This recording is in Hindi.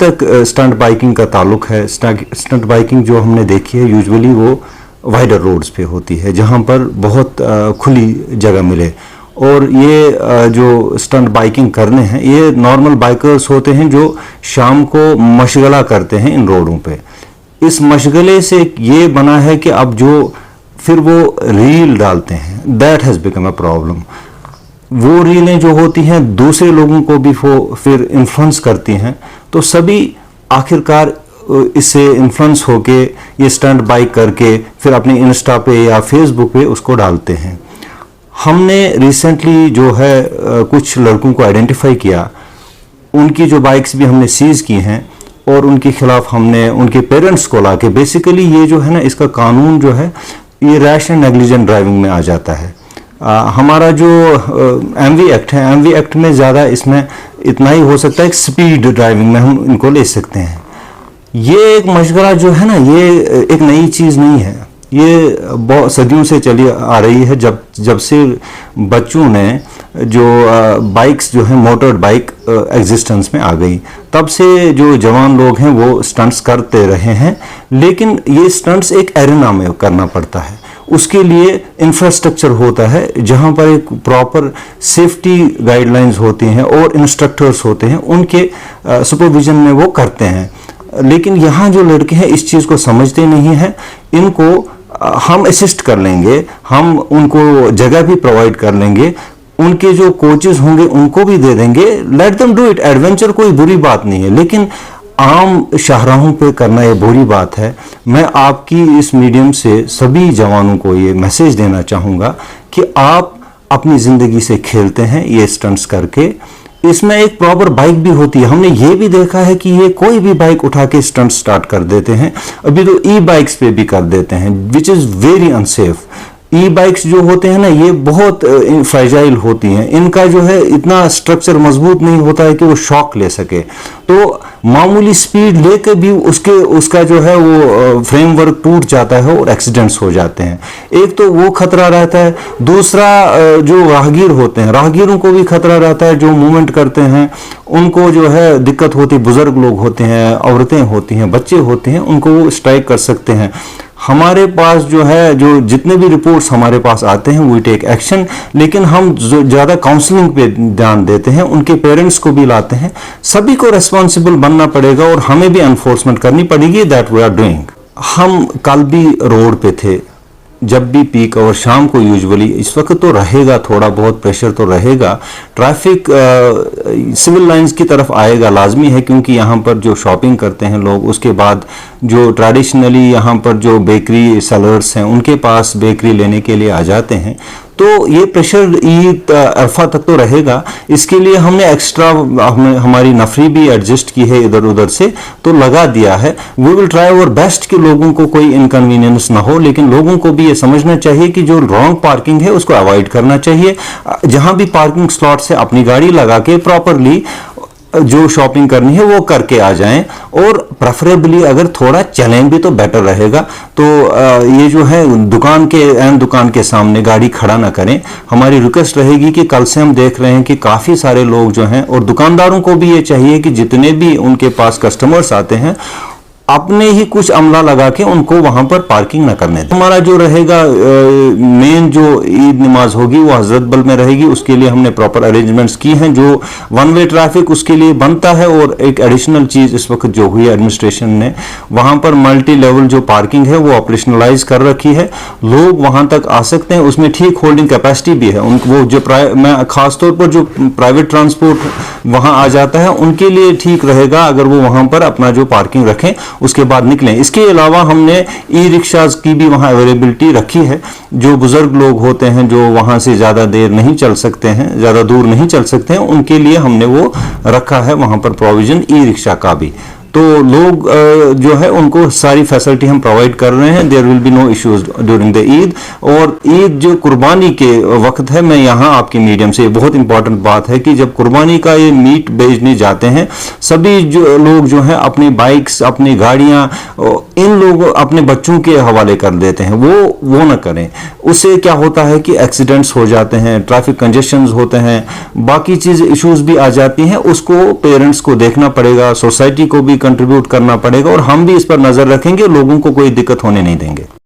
तक स्टंट बाइकिंग का ताल्लुक है, स्टंट बाइकिंग जो हमने देखी है यूजुअली वो वाइडर रोड्स पे होती है जहाँ पर बहुत खुली जगह मिले। और ये जो स्टंट बाइकिंग करने हैं ये नॉर्मल बाइकर्स होते हैं जो शाम को मशगला करते हैं इन रोडों पे। इस मशगले से ये बना है कि अब जो फिर वो रील डालते हैं, that has become a problem. वो रीलें जो होती हैं दूसरे लोगों को भी वो फिर इन्फ्लुएंस करती हैं, तो सभी आखिरकार इससे इन्फ्लुएंस होके ये स्टंट बाइक करके फिर अपने इंस्टा पे या फेसबुक पे उसको डालते हैं। हमने रिसेंटली जो है कुछ लड़कों को आइडेंटिफाई किया, उनकी जो बाइक्स भी हमने सीज़ की हैं और उनके खिलाफ हमने उनके पेरेंट्स को लाके, बेसिकली ये जो है ना इसका कानून जो है ये रैश एंड नेग्लिजेंट ड्राइविंग में आ जाता है। हमारा जो एमवी एक्ट है, एमवी एक्ट में ज़्यादा इसमें इतना ही हो सकता है कि स्पीड ड्राइविंग में हम इनको ले सकते हैं। ये एक मशगरा जो है ना ये एक नई चीज़ नहीं है, ये बहुत सदियों से चली आ रही है। जब से बच्चों ने जो बाइक्स जो है मोटर बाइक एग्जिस्टेंस में आ गई, तब से जो जवान लोग हैं वो स्टंट्स करते रहे हैं। लेकिन ये स्टंट्स एक एरिना में करना पड़ता है, उसके लिए इंफ्रास्ट्रक्चर होता है जहां पर एक प्रॉपर सेफ्टी गाइडलाइंस होती हैं और इंस्ट्रक्टर्स होते हैं, उनके सुपरविजन में वो करते हैं। लेकिन यहाँ जो लड़के हैं इस चीज़ को समझते नहीं हैं। इनको हम असिस्ट कर लेंगे, हम उनको जगह भी प्रोवाइड कर लेंगे, उनके जो कोचेस होंगे उनको भी दे देंगे, let them do it. Adventure कोई बुरी बात नहीं है, लेकिन आम शाहराहों पे करना ये बुरी बात है। मैं आपकी इस मीडियम से सभी जवानों को ये मैसेज देना चाहूँगा कि आप अपनी ज़िंदगी से खेलते हैं ये स्टंट्स करके। इसमें एक प्रॉपर बाइक भी होती है, हमने ये भी देखा है कि ये कोई भी बाइक उठा के स्टंट स्टार्ट कर देते हैं। अभी तो ई बाइक्स पे भी कर देते हैं, which is very unsafe. E bikes जो होते हैं ना ये बहुत फ्रेजाइल होती हैं, इनका जो है इतना स्ट्रक्चर मजबूत नहीं होता है कि वो शॉक ले सके। तो मामूली स्पीड लेकर भी उसका जो है वो फ्रेमवर्क टूट जाता है और एक्सीडेंट्स हो जाते हैं। एक तो वो खतरा रहता है, दूसरा जो राहगीर होते हैं, राहगीरों को भी खतरा रहता है, जो मूवमेंट करते हैं उनको जो है दिक्कत होती है। बुजुर्ग लोग होते हैं, औरतें होती हैं, बच्चे होते हैं, उनको वो स्ट्राइक कर सकते हैं। हमारे पास जो है जो जितने भी रिपोर्ट्स हमारे पास आते हैं वी टेक एक्शन, लेकिन हम ज़्यादा काउंसलिंग पे ध्यान देते हैं, उनके पेरेंट्स को भी लाते हैं। सभी को रेस्पॉन्सिबल बनना पड़ेगा और हमें भी एनफोर्समेंट करनी पड़ेगी, दैट वी आर डूइंग। हम कल भी रोड पे थे जब भी पीक और शाम को यूजुअली, इस वक्त तो रहेगा थोड़ा बहुत प्रेशर तो रहेगा, ट्रैफिक सिविल लाइंस की तरफ आएगा लाजमी है, क्योंकि यहाँ पर जो शॉपिंग करते हैं लोग, उसके बाद जो ट्रेडिशनली यहाँ पर जो बेकरी सेलर्स हैं उनके पास बेकरी लेने के लिए आ जाते हैं। तो ये प्रेशर ईद अरफा तक तो रहेगा। इसके लिए हमने एक्स्ट्रा हमारी नफरी भी एडजस्ट की है इधर उधर से, तो लगा दिया है। We will try our best कि लोगों को कोई इनकन्वीनियंस ना हो, लेकिन लोगों को भी ये समझना चाहिए कि जो रॉन्ग पार्किंग है उसको अवॉइड करना चाहिए। जहां भी पार्किंग स्लॉट से अपनी गाड़ी लगा के प्रॉपरली जो शॉपिंग करनी है वो करके आ जाएं, और प्रेफरेबली अगर थोड़ा चलें भी तो बेटर रहेगा। तो ये जो है दुकान के सामने गाड़ी खड़ा ना करें। हमारी रिक्वेस्ट रहेगी कि कल से हम देख रहे हैं कि काफ़ी सारे लोग जो हैं, और दुकानदारों को भी ये चाहिए कि जितने भी उनके पास कस्टमर्स आते हैं अपने ही कुछ अमला लगा के उनको वहां पर पार्किंग ना करने दें। हमारा जो रहेगा मेन जो ईद नमाज होगी वो हजरत बल में रहेगी, उसके लिए हमने प्रॉपर अरेंजमेंट्स की हैं। जो वन वे ट्रैफिक उसके लिए बनता है, और एक एडिशनल चीज़ इस वक्त जो हुई एडमिनिस्ट्रेशन ने, वहां पर मल्टी लेवल जो पार्किंग है वो ऑपरेशनलाइज कर रखी है, लोग वहां तक आ सकते हैं। उसमें ठीक होल्डिंग कैपेसिटी भी है। वो जो मैं खासतौर पर जो प्राइवेट ट्रांसपोर्ट वहां आ जाता है उनके लिए ठीक रहेगा अगर वो वहां पर अपना जो पार्किंग रखें उसके बाद निकलें। इसके अलावा हमने ई रिक्शाज की भी वहाँ अवेलेबिलिटी रखी है। जो बुजुर्ग लोग होते हैं जो वहाँ से ज़्यादा देर नहीं चल सकते हैं, ज़्यादा दूर नहीं चल सकते हैं, उनके लिए हमने वो रखा है वहाँ पर प्रोविज़न ई रिक्शा का भी। तो लोग जो है उनको सारी फैसिलिटी हम प्रोवाइड कर रहे हैं। There will be no issues during the Eid. और ईद जो कुर्बानी के वक्त है, मैं यहाँ आपके मीडियम से, बहुत इंपॉर्टेंट बात है कि जब कुर्बानी का ये मीट बेचने जाते हैं, सभी जो लोग जो है अपनी बाइक्स, अपनी गाड़ियां इन लोग अपने बच्चों के हवाले कर देते हैं। वो ना करें। उससे क्या होता है कि एक्सीडेंट्स हो जाते हैं, ट्रैफिक कंजेशन होते हैं, बाकी चीज इश्यूज भी आ जाती हैं। उसको पेरेंट्स को देखना पड़ेगा, सोसाइटी को भी कंट्रीब्यूट करना पड़ेगा, और हम भी इस पर नजर रखेंगे, लोगों को कोई दिक्कत होने नहीं देंगे।